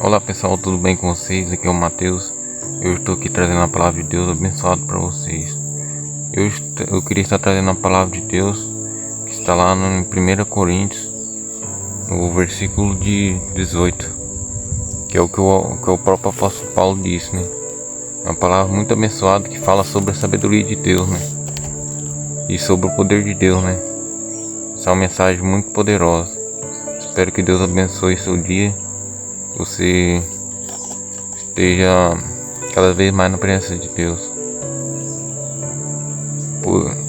Olá pessoal, tudo bem com vocês? Aqui é o Matheus. Eu estou aqui trazendo a palavra de Deus abençoado para vocês. Eu queria estar trazendo a palavra de Deus que está lá no 1 Coríntios, no versículo de 18, que é o que o próprio apóstolo Paulo disse, né? Uma palavra muito abençoada que fala sobre a sabedoria de Deus, né? E sobre o poder de Deus, né? Essa é uma mensagem muito poderosa. Espero que Deus abençoe seu dia. Você esteja cada vez mais na presença de Deus.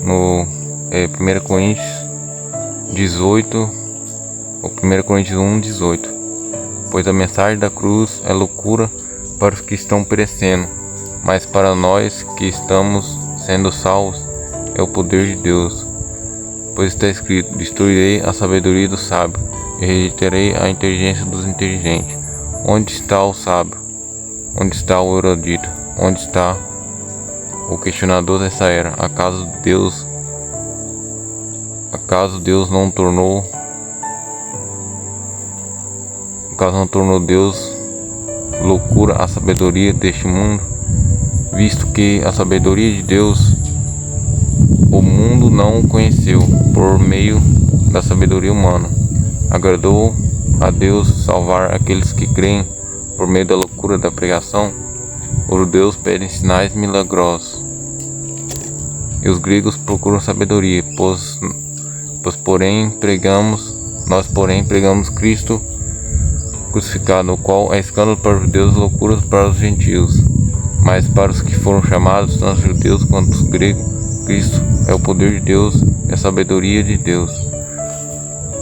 No 1 Coríntios 18, ou 1 Coríntios 1, 18. Pois a mensagem da cruz é loucura para os que estão perecendo, mas para nós que estamos sendo salvos é o poder de Deus. Pois está escrito: destruirei a sabedoria do sábio e rejeitarei a inteligência dos inteligentes. Onde está o sábio? Onde está o erudito? Onde está o questionador dessa era? Acaso Deus não tornou Deus loucura a sabedoria deste mundo, visto que a sabedoria de Deus o mundo não conheceu por meio da sabedoria humana. Agradou a Deus salvar aqueles que creem por meio da loucura da pregação. Os judeus pedem sinais milagrosos e os gregos procuram sabedoria, nós porém pregamos Cristo crucificado, o qual é escândalo para os judeus, loucura para os gentios. Mas para os que foram chamados, tanto judeus quanto os gregos, Cristo é o poder de Deus e a sabedoria de Deus.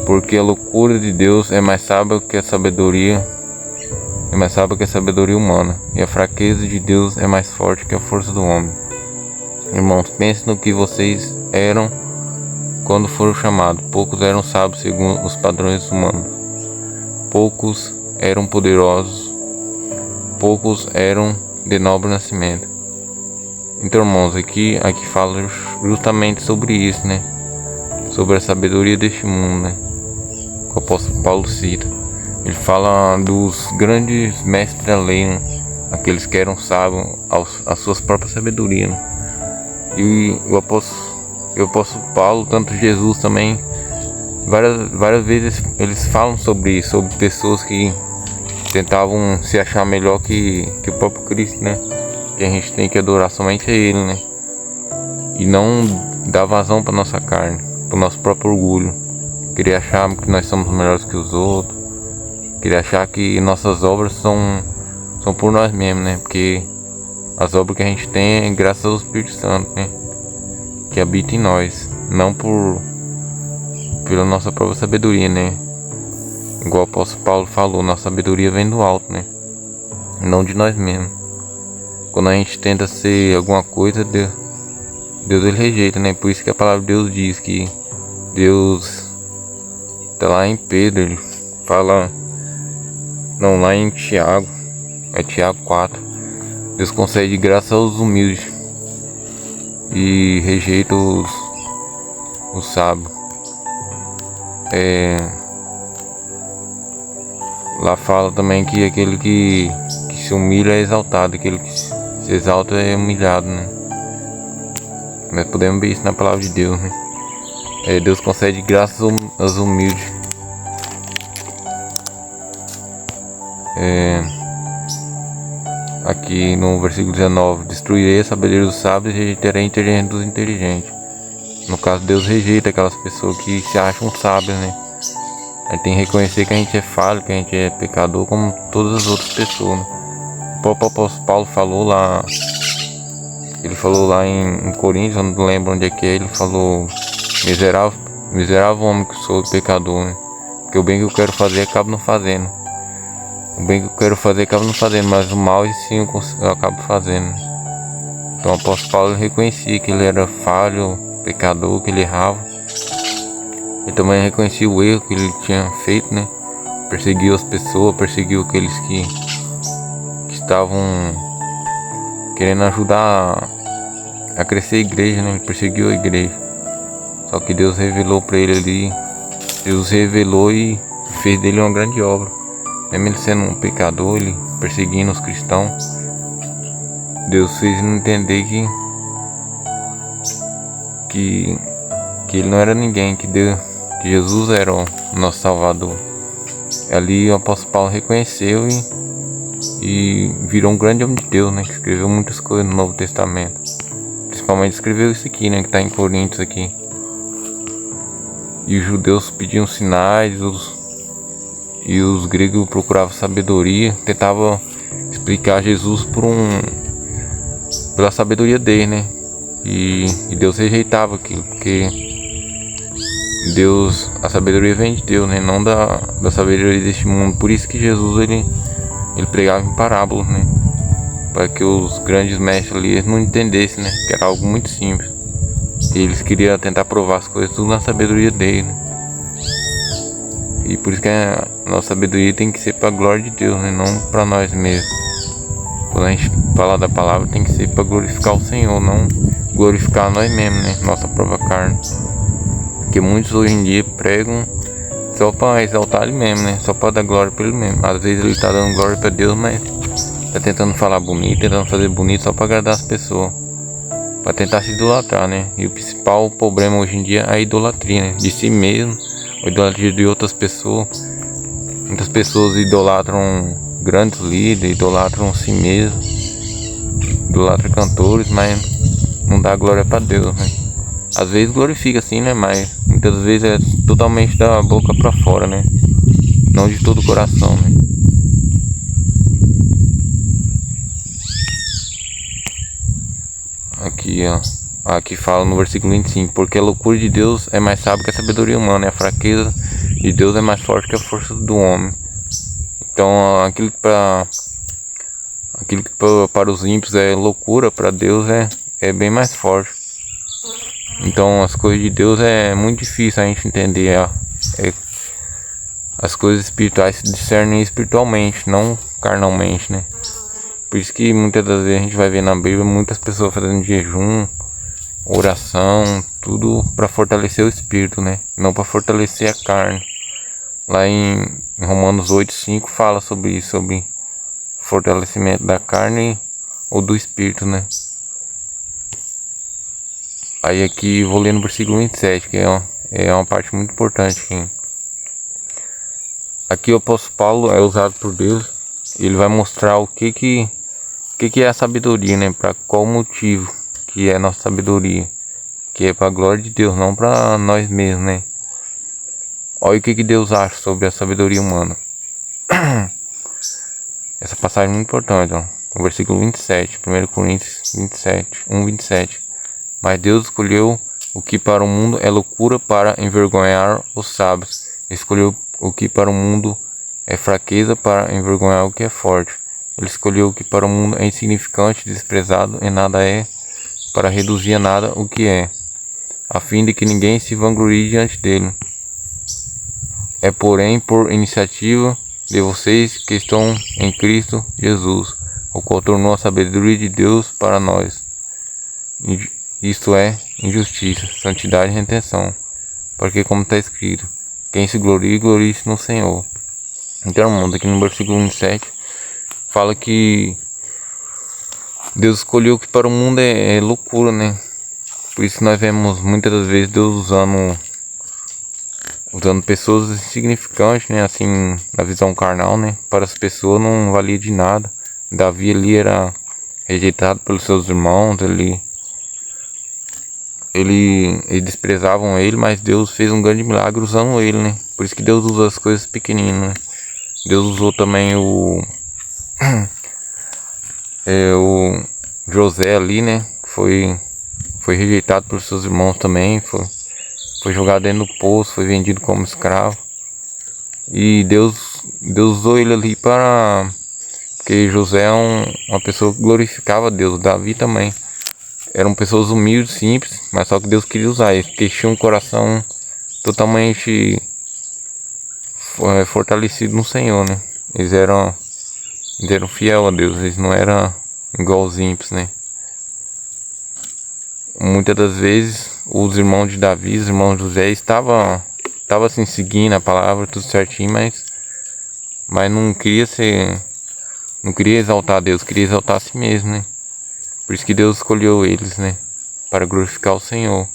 Porque a loucura de Deus é mais sábia que a sabedoria humana, e a fraqueza de Deus é mais forte que a força do homem. Irmãos, pensem no que vocês eram quando foram chamados. Poucos eram sábios segundo os padrões humanos, poucos eram poderosos, poucos eram de nobre nascimento. Então, irmãos, aqui fala justamente sobre isso, né? Sobre a sabedoria deste mundo, né? Que o apóstolo Paulo cita. Ele fala dos grandes mestres da lei, né? Aqueles que eram sábios às suas próprias sabedorias, né? E o apóstolo Paulo, tanto Jesus também, várias vezes eles falam sobre isso, sobre pessoas que tentavam se achar melhor que o próprio Cristo, né? Que a gente tem que adorar somente a Ele, né? E não dar vazão para nossa carne, para o nosso próprio orgulho. Querer achar que nós somos melhores que os outros, querer achar que nossas obras são por nós mesmos, né? Porque as obras que a gente tem é graças ao Espírito Santo, né? Que habita em nós, não pela nossa própria sabedoria, né? Igual o apóstolo Paulo falou, nossa sabedoria vem do alto, né? Não de nós mesmos. Quando a gente tenta ser alguma coisa, Deus ele rejeita, né? Por isso que a palavra de Deus diz que Deus tá lá em Pedro, ele fala, não, lá em Tiago, é Tiago 4, Deus concede graça aos humildes e rejeita os sábios. Lá fala também que aquele que se humilha é exaltado, aquele que se exalta é humilhado, né? Nós podemos ver isso na palavra de Deus, né? Deus concede graças aos humildes. Aqui no versículo 19: destruirei a sabedoria dos sábios e rejeitarei a inteligência dos inteligentes. No caso, Deus rejeita aquelas pessoas que se acham sábias, né? A gente tem que reconhecer que a gente é falho, que a gente é pecador como todas as outras pessoas, né? O próprio apóstolo Paulo falou lá, em Coríntios, eu não lembro onde é que é, ele falou: miserável homem que sou, pecador, né? Porque o bem que eu quero fazer acabo não fazendo. Mas o mal sim eu acabo fazendo. Então o apóstolo Paulo reconhecia que ele era falho, pecador, que ele errava. Ele também reconhecia o erro que ele tinha feito, né? Perseguiu as pessoas, perseguiu aqueles que estavam querendo ajudar a crescer a igreja, né? Ele perseguiu a igreja. Só que Deus revelou para ele ali, Deus revelou e fez dele uma grande obra. mesmo ele sendo um pecador, ele perseguindo os cristãos, Deus fez ele entender que ele não era ninguém, que Jesus era o nosso Salvador. Ali o apóstolo Paulo reconheceu e virou um grande homem de Deus, né? Que escreveu muitas coisas no Novo Testamento. Principalmente escreveu isso aqui, né? Que está em Coríntios aqui. E os judeus pediam sinais, e os gregos procuravam sabedoria, tentavam explicar Jesus pela sabedoria dele, né? E Deus rejeitava aquilo, porque a sabedoria vem de Deus, né? Não da sabedoria deste mundo. Por isso que Jesus ele pregava em parábolas, né? Para que os grandes mestres ali não entendessem, né? Que era algo muito simples. E eles queriam tentar provar as coisas tudo na sabedoria dele, né? E por isso que a nossa sabedoria tem que ser para a glória de Deus, né? Não para nós mesmos. Quando a gente fala da palavra, tem que ser para glorificar o Senhor, não glorificar nós mesmos, né? Nossa própria carne. Porque muitos hoje em dia pregam só para exaltar ele mesmo, né? Só para dar glória para ele mesmo. Às vezes ele está dando glória para Deus, mas está tentando falar bonito, tentando fazer bonito só para agradar as pessoas, para tentar se idolatrar, né? E o principal problema hoje em dia é a idolatria, né? De si mesmo, a idolatria de outras pessoas. Muitas pessoas idolatram grandes líderes, idolatram si mesmo, idolatram cantores, mas não dá glória para Deus, né? Às vezes glorifica assim, né? Mas muitas vezes é totalmente da boca para fora, né? Não de todo o coração, né? Aqui, ó. Aqui fala no versículo 25: porque a loucura de Deus é mais sábia que a sabedoria humana, e a fraqueza de Deus é mais forte que a força do homem. Então, aquilo que para os ímpios é loucura, para Deus é bem mais forte. Então, as coisas de Deus é muito difícil a gente entender. As coisas espirituais se discernem espiritualmente, não carnalmente, né? Por isso que muitas das vezes a gente vai ver na Bíblia muitas pessoas fazendo jejum, oração, tudo para fortalecer o espírito, né? Não para fortalecer a carne. Lá em Romanos 8:5 fala sobre isso, sobre fortalecimento da carne ou do espírito, né? Aí aqui vou ler no versículo 27, que é uma parte muito importante. Aqui o apóstolo Paulo é usado por Deus. Ele vai mostrar o que é a sabedoria, né? Para qual motivo que é a nossa sabedoria. Que é para a glória de Deus, não para nós mesmos, né? Olha o que Deus acha sobre a sabedoria humana. Essa passagem é muito importante, ó. O versículo 27, 1 Coríntios 27. Mas Deus escolheu o que para o mundo é loucura para envergonhar os sábios. Escolheu o que para o mundo é fraqueza para envergonhar o que é forte. Ele escolheu o que para o mundo é insignificante, desprezado e nada é, para reduzir a nada o que é, a fim de que ninguém se vanglorie diante dele. É porém por iniciativa de vocês que estão em Cristo Jesus, o qual tornou a sabedoria de Deus para nós. Isto é injustiça, santidade e retenção. Porque como está escrito, quem se glorie, glorie-se no Senhor. Então, irmãos, aqui no versículo 27 fala que Deus escolheu que para o mundo é loucura, né? Por isso nós vemos muitas das vezes Deus usando pessoas insignificantes, né? Assim, na visão carnal, né? Para as pessoas não valia de nada. Davi ali era rejeitado pelos seus irmãos, eles desprezavam ele, mas Deus fez um grande milagre usando ele, né? Por isso que Deus usa as coisas pequeninas, né? Deus usou também o José ali, né? Foi rejeitado pelos seus irmãos também, foi jogado dentro do poço, foi vendido como escravo. E Deus usou ele ali porque José é uma pessoa que glorificava Deus. Davi também. Eram pessoas humildes, simples, mas só que Deus queria usar eles, porque tinham um coração totalmente fortalecido no Senhor, né? Eles eram fiel a Deus, eles não eram igual os ímpios, né? Muitas das vezes os irmãos de Davi, os irmãos de José estavam assim seguindo a palavra tudo certinho, mas mas não queria exaltar a Deus, queria exaltar a si mesmo, né? Por isso que Deus escolheu eles, né? Para glorificar o Senhor.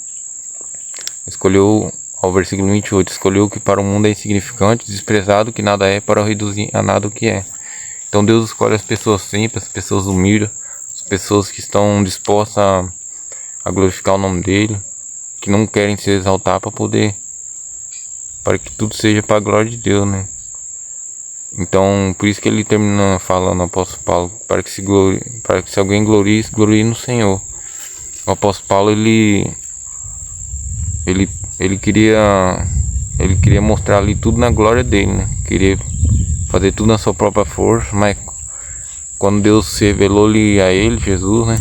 Escolheu, ao versículo 28, escolheu o que para o mundo é insignificante, desprezado, que nada é, para o reduzir a nada o que é. Então Deus escolhe as pessoas simples, as pessoas humildes, as pessoas que estão dispostas a glorificar o nome dele, que não querem se exaltar para que tudo seja para a glória de Deus, né? Então, por isso que ele termina falando, o apóstolo Paulo, para que se alguém glorie, se glorie no Senhor. O apóstolo Paulo, ele queria mostrar ali tudo na glória dele, né? Queria fazer tudo na sua própria força, mas quando Deus se revelou-lhe a ele, Jesus, né?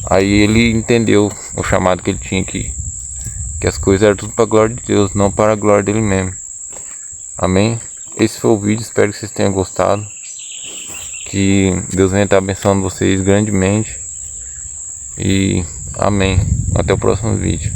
Aí ele entendeu o chamado que ele tinha aqui, que as coisas eram tudo para a glória de Deus, não para a glória dele mesmo. Amém? Esse foi o vídeo, espero que vocês tenham gostado. Que Deus venha estar abençoando vocês grandemente. E amém. Até o próximo vídeo.